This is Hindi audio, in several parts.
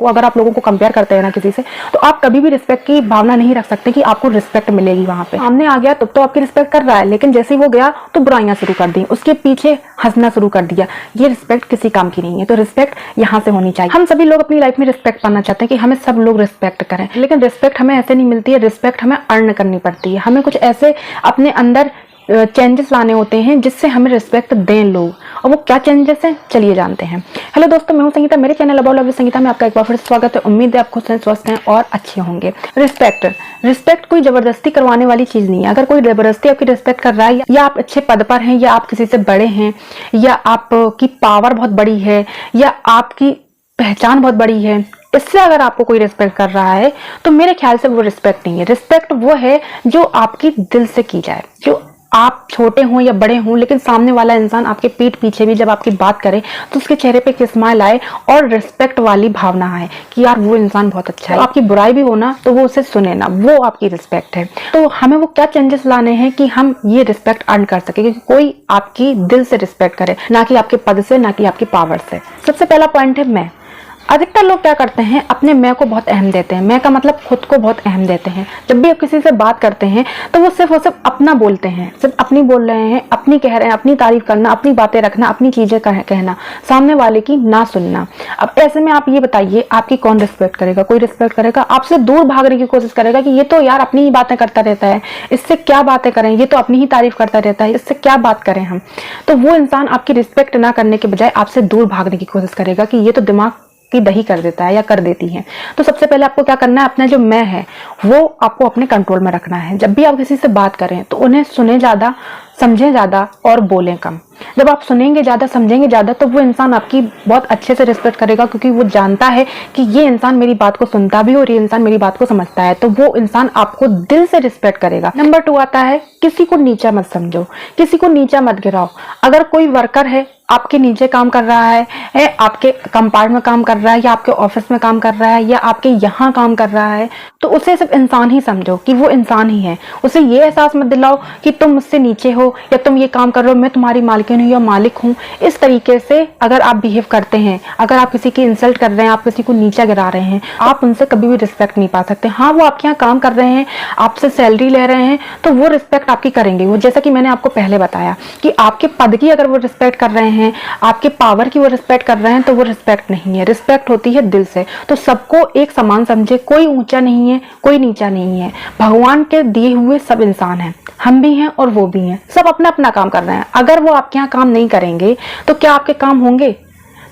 को अगर आप लोगों को कंपेयर करते हैं ना किसी से, तो आप कभी भी रिस्पेक्ट की भावना नहीं रख सकते कि आपको रिस्पेक्ट मिलेगी। वहां पे सामने आ गया तो आपकी रिस्पेक्ट कर रहा है, लेकिन जैसे ही वो गया तो बुराइयां शुरू कर दी, उसके पीछे हंसना शुरू कर दिया। ये रिस्पेक्ट किसी काम की नहीं है। तो रिस्पेक्ट यहाँ से होनी चाहिए। हम सभी लोग अपनी लाइफ में रिस्पेक्ट पाना चाहते हैं कि हमें सब लोग रिस्पेक्ट करें, लेकिन रिस्पेक्ट हमें ऐसे नहीं मिलती है। रिस्पेक्ट हमें अर्न करनी पड़ती है। हमें कुछ ऐसे अपने अंदर चेंजेस लाने होते हैं जिससे हमें रिस्पेक्ट दें लोग। और वो क्या चेंजेस हैं, चलिए जानते हैं। हेलो दोस्तों, मैं हूं संगीता, मेरे channel about love with Sangeeta में आपका एक बार फिर स्वागत है। उम्मीद है आप खुश हैं, स्वस्थ हैं और अच्छे होंगे। रिस्पेक्ट कोई जबरदस्ती करवाने वाली चीज नहीं है। अगर कोई जबरदस्ती आपकी रिस्पेक्ट कर रहा है, या आप अच्छे पद पर हैं, या आप किसी से बड़े हैं, या आपकी पावर बहुत बड़ी है, या आपकी पहचान बहुत बड़ी है, इससे अगर आपको कोई रिस्पेक्ट कर रहा है तो मेरे ख्याल से वो रिस्पेक्ट नहीं है। रिस्पेक्ट वो है जो आपकी दिल से की जाए। जो आप छोटे हों या बड़े हों, लेकिन सामने वाला इंसान आपके पीठ पीछे भी जब आपकी बात करे तो उसके चेहरे पे एक स्माइल आए और रिस्पेक्ट वाली भावना आए कि यार वो इंसान बहुत अच्छा है। तो आपकी बुराई भी हो ना तो वो उसे सुने ना, वो आपकी रिस्पेक्ट है। तो हमें वो क्या चेंजेस लाने हैं कि हम ये रिस्पेक्ट अर्न कर सके, क्योंकि कोई आपकी दिल से रिस्पेक्ट करे, ना कि आपके पद से, ना कि आपकी पावर से। सबसे पहला पॉइंट है मैं। अधिकतर लोग क्या करते हैं, अपने मैं को बहुत अहम देते हैं। मैं का मतलब खुद को बहुत अहम देते हैं। जब भी आप किसी से बात करते हैं तो वो सिर्फ और सिर्फ अपना बोलते हैं, सिर्फ अपनी बोल रहे हैं, अपनी कह रहे हैं, अपनी तारीफ करना, अपनी बातें रखना, अपनी चीजें कहना, सामने वाले की ना सुनना। अब ऐसे में आप ये बताइए, आपकी कौन रिस्पेक्ट करेगा? कोई रिस्पेक्ट करेगा? आपसे दूर भागने की कोशिश करेगा कि ये तो यार अपनी ही बातें करता रहता है, इससे क्या बातें करें, ये तो अपनी ही तारीफ करता रहता है, इससे क्या बात करें हम। तो वो इंसान आपकी रिस्पेक्ट ना करने के बजाय आपसे दूर भागने की कोशिश करेगा कि ये तो दिमाग की दही कर देता है या कर देती है। तो सबसे पहले आपको क्या करना है, अपना जो मैं है वो आपको अपने कंट्रोल में रखना है। जब भी आप किसी से बात करें तो उन्हें सुने ज्यादा, समझें ज्यादा और बोलें कम। जब आप सुनेंगे ज्यादा, समझेंगे ज्यादा, तो वो इंसान आपकी बहुत अच्छे से रिस्पेक्ट करेगा, क्योंकि वो जानता है कि ये इंसान मेरी बात को सुनता भी और ये इंसान मेरी बात को समझता है। तो वो इंसान आपको दिल से रिस्पेक्ट करेगा। नंबर 2 आता है, किसी को नीचा मत समझो, किसी को नीचा मत गिराओ। अगर कोई वर्कर है, आपके नीचे काम कर रहा है, आपके कंपार्ट में काम कर रहा है, या आपके ऑफिस में काम कर रहा है, या आपके यहाँ काम कर रहा है, तो उसे सिर्फ इंसान ही समझो कि वो इंसान ही है। उसे ये एहसास मत दिलाओ कि तुम मुझसे नीचे हो या तुम ये काम कर रहे हो, मैं तुम्हारी मालकिन हूँ या मालिक हूँ। इस तरीके से अगर आप बिहेव करते हैं, अगर आप किसी की इंसल्ट कर रहे हैं, आप किसी को नीचा गिरा रहे हैं, आप उनसे कभी भी रिस्पेक्ट नहीं पा सकते। हाँ, वो आपके यहाँ काम कर रहे हैं, आपसे सैलरी ले रहे हैं, तो वो रिस्पेक्ट आपकी करेंगे। वो जैसा कि मैंने आपको पहले बताया कि आपके पद की अगर वो रिस्पेक्ट कर रहे हैं, आपके पावर की वो रिस्पेक्ट कर रहे हैं, तो वो रिस्पेक्ट नहीं है। रिस्पेक्ट होती है दिल से। तो सबको एक समान समझे, कोई ऊंचा नहीं है, कोई नीचा नहीं है। भगवान के दिए हुए सब इंसान हैं, हम भी हैं और वो भी हैं। सब अपना अपना काम कर रहे हैं। अगर वो आपके यहाँ काम नहीं करेंगे तो क्या आपके काम होंगे?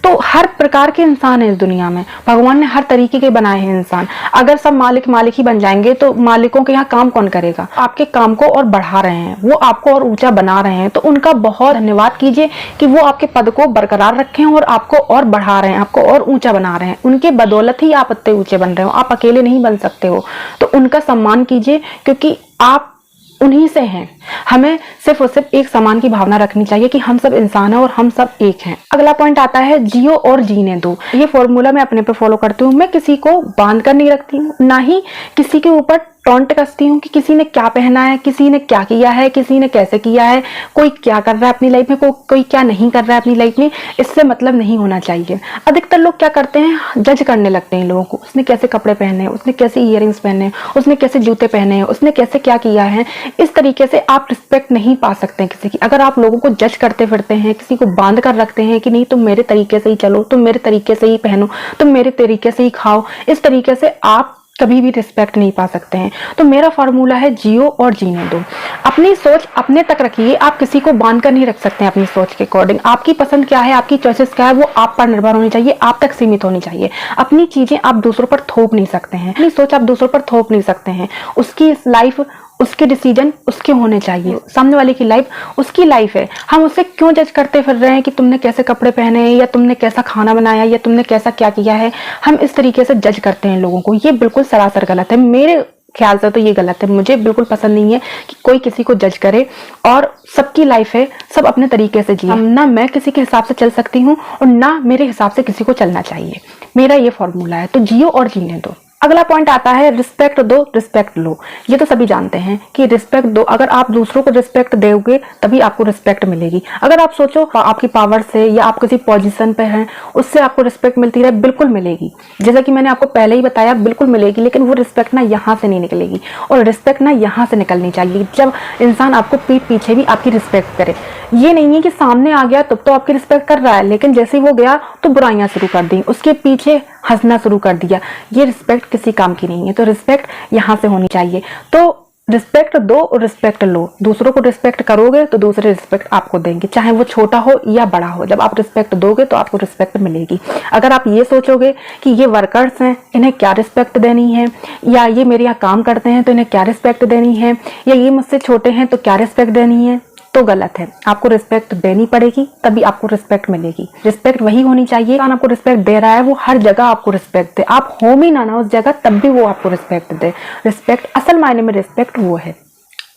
तो हर प्रकार के इंसान है इस दुनिया में। भगवान ने हर तरीके के बनाए हैं इंसान। अगर सब मालिक ही बन जाएंगे तो मालिकों के यहाँ काम कौन करेगा? आपके काम को और बढ़ा रहे हैं, वो आपको और ऊंचा बना रहे हैं, तो उनका बहुत धन्यवाद कीजिए कि वो आपके पद को बरकरार रखें और आपको और बढ़ा रहे हैं, आपको और ऊंचा बना रहे हैं। उनके बदौलत ही आप इतने ऊंचे बन रहे हो, आप अकेले नहीं बन सकते हो। तो उनका सम्मान कीजिए, क्योंकि आप उन्हीं से हैं। हमें सिर्फ और सिर्फ एक समान की भावना रखनी चाहिए कि हम सब इंसान हैं और हम सब एक हैं। अगला पॉइंट आता है, जियो और जीने दो। ये फॉर्मूला मैं अपने पे फॉलो करती हूँ। मैं किसी को बांध कर नहीं रखती हूँ, ना ही किसी के ऊपर टॉन्ट कसती हूँ कि किसी ने क्या पहना है, किसी ने क्या किया है, किसी ने कैसे किया है, कोई क्या कर रहा है अपनी लाइफ में, कोई क्या नहीं कर रहा है अपनी लाइफ में। इससे मतलब नहीं होना चाहिए। अधिकतर लोग क्या करते हैं, जज करने लगते हैं लोगों को। उसने कैसे कपड़े पहने, उसने कैसे ईयरिंग्स पहने, उसने कैसे जूते पहने, उसने कैसे क्या किया है। इस तरीके से आप रिस्पेक्ट नहीं पा सकते हैं किसी की। अगर आप लोगों को जज करते फिरते हैं, किसी को बांध कर रखते हैं कि नहीं तुम मेरे तरीके से ही चलो, तुम मेरे तरीके से ही पहनो, तुम मेरे तरीके से ही खाओ, इस तरीके से आप कभी भी रिस्पेक्ट नहीं पा सकते हैं। तो मेरा फॉर्मूला है, जियो और जीने दो। अपनी सोच अपने तक रखिए। आप किसी को बांध कर नहीं रख सकते हैं अपनी सोच के अकॉर्डिंग। आपकी पसंद क्या है, आपकी चॉइसेस क्या है, वो आप पर निर्भर होनी चाहिए, आप तक सीमित होनी चाहिए। अपनी चीजें आप दूसरों पर थोप नहीं सकते हैं, अपनी सोच आप दूसरों पर थोप नहीं सकते हैं। उसकी लाइफ, उसके डिसीजन उसके होने चाहिए। सामने वाले की लाइफ उसकी लाइफ है। हम उससे क्यों जज करते फिर रहे हैं कि तुमने कैसे कपड़े पहने हैं, या तुमने कैसा खाना बनाया, या तुमने कैसा क्या किया है। हम इस तरीके से जज करते हैं लोगों को। ये बिल्कुल सरासर गलत है। मेरे ख्याल से तो ये गलत है। मुझे बिल्कुल पसंद नहीं है कि कोई किसी को जज करे। और सबकी लाइफ है, सब अपने तरीके से जिए। ना मैं किसी के हिसाब से चल सकती हूँ और ना मेरे हिसाब से किसी को चलना चाहिए। मेरा ये फॉर्मूला है। तो जियो और जीने दो। अगला पॉइंट आता है रिस्पेक्ट दो रिस्पेक्ट लो। ये तो सभी जानते हैं कि रिस्पेक्ट दो, अगर आप दूसरों को रिस्पेक्ट दोगे तभी आपको रिस्पेक्ट मिलेगी। अगर आप सोचो आपकी पावर से या आप किसी पोजीशन पे हैं उससे आपको रिस्पेक्ट मिलती रहे, बिल्कुल मिलेगी। जैसा कि मैंने आपको पहले ही बताया, बिल्कुल मिलेगी, लेकिन वो रिस्पेक्ट ना यहाँ से नहीं निकलेगी, और रिस्पेक्ट ना यहाँ से निकलनी चाहिए जब इंसान आपको पीठ पीछे भी आपकी रिस्पेक्ट करे। ये नहीं है कि सामने आ गया तब तो आपकी रिस्पेक्ट कर रहा है, लेकिन जैसे ही वो गया तो बुराइयां शुरू कर दी, उसके पीछे हंसना शुरू कर दिया। ये रिस्पेक्ट किसी काम की नहीं है। तो रिस्पेक्ट यहाँ से होनी चाहिए। तो रिस्पेक्ट दो और रिस्पेक्ट लो। दूसरों को रिस्पेक्ट करोगे तो दूसरे रिस्पेक्ट आपको देंगे, चाहे वो छोटा हो या बड़ा हो। जब आप रिस्पेक्ट दोगे तो आपको रिस्पेक्ट मिलेगी। अगर आप ये सोचोगे कि ये वर्कर्स हैं, इन्हें क्या रिस्पेक्ट देनी है, या ये मेरे यहाँ काम करते हैं तो इन्हें क्या रिस्पेक्ट देनी है, या ये मुझसे छोटे हैं तो क्या रिस्पेक्ट देनी है, तो गलत है। आपको रिस्पेक्ट देनी पड़ेगी, तभी आपको रिस्पेक्ट मिलेगी। रिस्पेक्ट वही होनी चाहिए, आपको रिस्पेक्ट दे रहा है वो हर जगह आपको रिस्पेक्ट दे। आप हो भी ना उस जगह तब भी वो आपको रिस्पेक्ट दे। रिस्पेक्ट, असल मायने में रिस्पेक्ट वो है।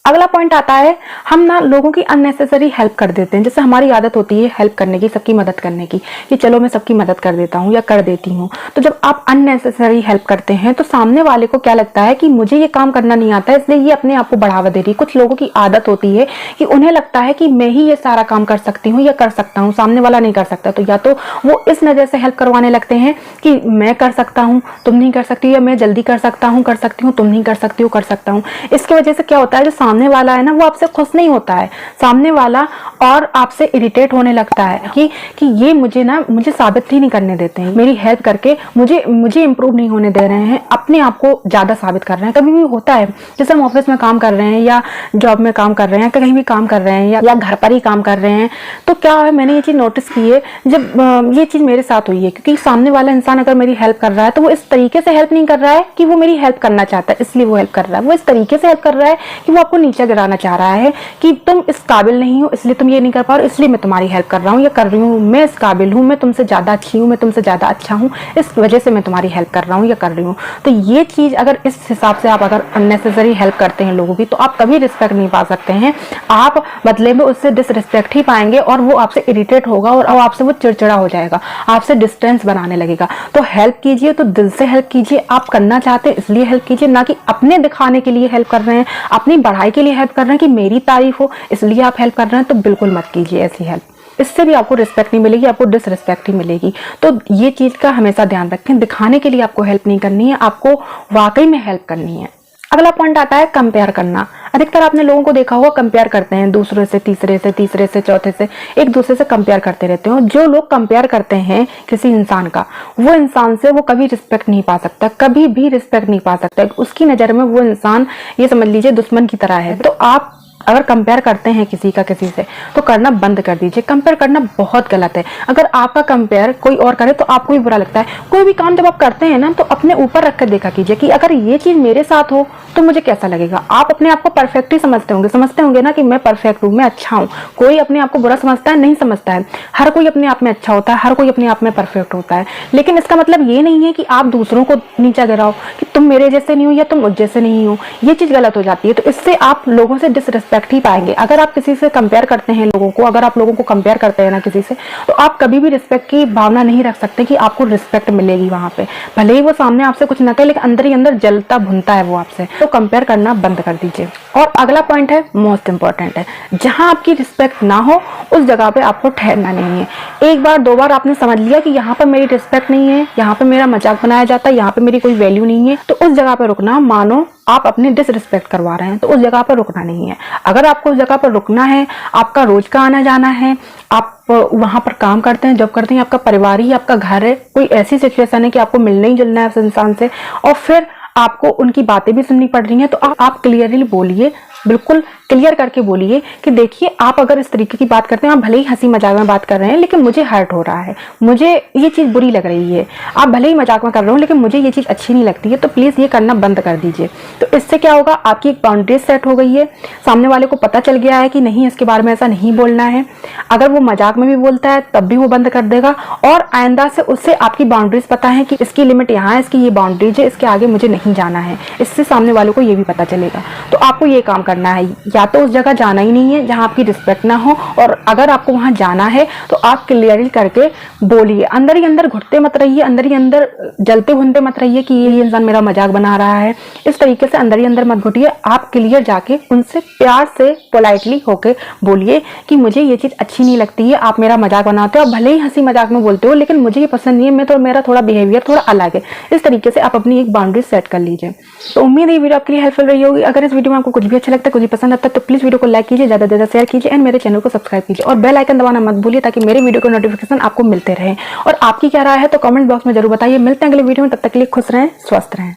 अगला पॉइंट आता है, हम ना लोगों की अननेसेसरी हेल्प कर देते हैं। जैसे हमारी आदत होती है हेल्प करने की, सबकी मदद करने की, कि चलो मैं सबकी मदद कर देता हूँ या कर देती हूँ। तो जब आप अननेसेसरी हेल्प करते हैं तो सामने वाले को क्या लगता है कि मुझे ये काम करना नहीं आता है, इसलिए ये अपने आप को बढ़ावा दे रही है। कुछ लोगों की आदत होती है कि उन्हें लगता है कि मैं ही ये सारा काम कर सकती हूँ या कर सकता हूँ, सामने वाला नहीं कर सकता। तो या तो वो इस नजर से हेल्प करवाने लगते हैं कि मैं कर सकता हूँ तुम नहीं कर सकती, या मैं जल्दी कर सकता हूँ कर सकती हूँ तुम नहीं कर सकती हो कर सकता हूँ। इसकी वजह से क्या होता है, जो सामने वाला है ना वो आपसे खुश नहीं होता है, सामने वाला और आपसे इरिटेट होने लगता है कि ये मुझे साबित ही नहीं करने देते हैं, मेरी हेल्प करके मुझे इंप्रूव नहीं होने दे रहे हैं, अपने आप को ज्यादा साबित कर रहे हैं। कभी भी होता है, जैसे हम ऑफिस में काम कर रहे हैं या जॉब में काम कर रहे हैं, कहीं भी काम कर रहे हैं या घर पर ही काम कर रहे हैं, तो क्या है, मैंने ये चीज नोटिस की है, जब ये चीज मेरे साथ हुई है, क्योंकि सामने वाला इंसान अगर मेरी हेल्प कर रहा है तो वो इस तरीके से हेल्प नहीं कर रहा है कि वो मेरी हेल्प करना चाहता है इसलिए वो हेल्प कर रहा है, वो इस तरीके से हेल्प कर रहा है कि वो आपको नीचे गिराना चाह रहा है कि तुम इस काबिल नहीं हो इसलिए तुम ये नहीं कर पा रहे, इसलिए मैं तुम्हारी हेल्प कर रहा हूँ या कर रही हूँ, मैं इस काबिल हूँ, मैं तुमसे ज्यादा अच्छी हूँ, मैं तुमसे ज्यादा अच्छा हूँ, इस वजह से मैं तुम्हारी हेल्प कर रहा हूँ या कर रही हूँ। तो ये चीज अगर इस हिसाब से आप अगर अननेसेसरी हेल्प करते हैं लोगों की, तो आप कभी रिस्पेक्ट नहीं पा सकते हैं। आप बदले में उससे डिसरिस्पेक्ट ही पाएंगे और वो आपसे इरिटेट होगा और आपसे वो चिड़चिड़ा हो जाएगा, आपसे डिस्टेंस बनाने लगेगा। तो हेल्प कीजिए तो दिल से हेल्प कीजिए, आप करना चाहते हैं इसलिए हेल्प कीजिए, ना कि अपने दिखाने के लिए हेल्प कर रहे हैं, अपनी बढ़ाई के लिए हेल्प कर रहे हैं कि मेरी तारीफ हो इसलिए आप हेल्प कर रहे हैं। तो बिल्कुल मत कीजिए ऐसी हेल्प, इससे भी आपको रिस्पेक्ट नहीं मिलेगी, आपको डिसरिस्पेक्ट ही मिलेगी। तो ये चीज का हमेशा ध्यान रखें, दिखाने के लिए आपको हेल्प नहीं करनी है, आपको वाकई में हेल्प करनी है। अगला पॉइंट आता है कंपेयर करना। अधिकतर आपने लोगों को देखा होगा कंपेयर करते हैं दूसरे से, तीसरे से, चौथे से, एक दूसरे से कंपेयर करते रहते हो। जो लोग कंपेयर करते हैं किसी इंसान का, वो इंसान से वो कभी रिस्पेक्ट नहीं पा सकता, कभी भी रिस्पेक्ट नहीं पा सकता। उसकी नजर में वो इंसान ये समझ लीजिए दुश्मन की तरह है। तो आप अगर कंपेयर करते हैं किसी से तो करना बंद कर दीजिए। कंपेयर करना बहुत गलत है। अगर आपका कंपेयर कोई और करे तो आपको भी बुरा लगता है। कोई भी काम जब आप करते हैं ना तो अपने ऊपर रख कर देखा कीजिए कि अगर ये चीज मेरे साथ हो तो मुझे कैसा लगेगा। आप अपने आप को परफेक्ट ही समझते होंगे ना कि मैं परफेक्ट हूँ, मैं अच्छा हूँ। कोई अपने आप को बुरा समझता है? नहीं समझता है। हर कोई अपने आप में अच्छा होता है, हर कोई अपने आप में परफेक्ट होता है। लेकिन इसका मतलब ये नहीं है कि आप दूसरों को नीचा गिराओ कि तुम मेरे जैसे नहीं हो या तुम मुझ जैसे नहीं हो। ये चीज गलत हो जाती है। तो इससे आप लोगों से डिसरिस्पेक्ट ही पाएंगे। अगर आप किसी से कंपेयर करते हैं लोगों को, अगर आप लोगों को कंपेयर करते हैं ना किसी से, तो आप कभी भी रिस्पेक्ट की भावना नहीं रख सकते कि आपको रिस्पेक्ट मिलेगी वहां पे। भले ही वो सामने आपसे कुछ न कहे, लेकिन अंदर ही अंदर जलता भुनता है वो आपसे। तो कंपेयर करना बंद कर दीजिए। और अगला पॉइंट है, मोस्ट इंपॉर्टेंट है, जहां आपकी रिस्पेक्ट ना हो उस जगह पे आपको ठहरना नहीं है। एक बार दो बार आपने समझ लिया कि यहाँ पर मेरी रिस्पेक्ट नहीं है, यहाँ पे मेरा मजाक बनाया जाता है, यहाँ पे मेरी कोई वैल्यू नहीं है, तो उस जगह पे रुकना, मानो आप अपने डिसरिस्पेक्ट करवा रहे हैं, तो उस जगह पर रुकना नहीं है। अगर आपको उस जगह पर रुकना है, आपका रोज का आना जाना है, आप वहां पर काम करते हैं, जॉब करते हैं, आपका परिवार ही आपका घर है, कोई ऐसी सिचुएशन है कि आपको मिलना ही जुलना है उस इंसान से, और फिर आपको उनकी बातें भी सुननी पड़ रही हैं, तो आप क्लियरली बोलिए, बिल्कुल क्लियर करके बोलिए कि देखिए आप अगर इस तरीके की बात करते हैं, आप भले ही हंसी मजाक में बात कर रहे हैं लेकिन मुझे हर्ट हो रहा है, मुझे ये चीज बुरी लग रही है। आप भले ही मजाक में कर रहे हो लेकिन मुझे ये चीज अच्छी नहीं लगती है, तो प्लीज ये करना बंद कर दीजिए। तो इससे क्या होगा, आपकी एक बाउंड्री सेट हो गई है, सामने वाले को पता चल गया है कि नहीं इसके बारे में ऐसा नहीं बोलना है। अगर वो मजाक में भी बोलता है तब भी वो बंद कर देगा, और आइंदा से उससे आपकी बाउंड्रीज पता है कि इसकी लिमिट यहाँ है, इसकी ये बाउंड्रीज है, इसके आगे मुझे नहीं जाना है। इससे सामने वालों को ये भी पता चलेगा। तो आपको ये काम करना है, या तो उस जगह जाना ही नहीं है जहाँ आपकी रिस्पेक्ट ना हो, और अगर आपको वहाँ जाना है तो आप क्लियरली करके बोलिए। अंदर ही अंदर घुटते मत रहिए, अंदर ही अंदर जलते भुनते मत रहिए कि ये इंसान मेरा मजाक बना रहा है। इस तरीके से अंदर ही अंदर मत घुटिए, आप क्लियर जाके उनसे प्यार से पोलाइटली होके बोलिए कि मुझे ये चीज़ अच्छी नहीं लगती है, आप मेरा मजाक बनाते हो, आप भले ही हंसी मजाक में बोलते हो, लेकिन मुझे ये पसंद नहीं है, मैं तो मेरा थोड़ा बिहेवियर थोड़ा अलग है। इस तरीके से आप अपनी एक बाउंड्री सेट कर लीजिए। तो उम्मीद है ये वीडियो आपके लिए हेल्पफुल रही होगी। अगर इस वीडियो में आपको कुछ भी अच्छा लगता है, कुछ भी पसंद आता है, तो प्लीज वीडियो को लाइक कीजिए, ज्यादा से ज्यादा शेयर कीजिए एंड मेरे चैनल को सब्सक्राइब कीजिए और बेल आइकन दबाना मत भूलिए ताकि मेरे वीडियो के नोटिफिकेशन आपको मिलते रहे। और आपकी क्या राय है तो कमेंट बॉक्स में जरूर बताइए। मिलते हैं अगले वीडियो में, तब तक के लिए खुश रहें, स्वस्थ रहें।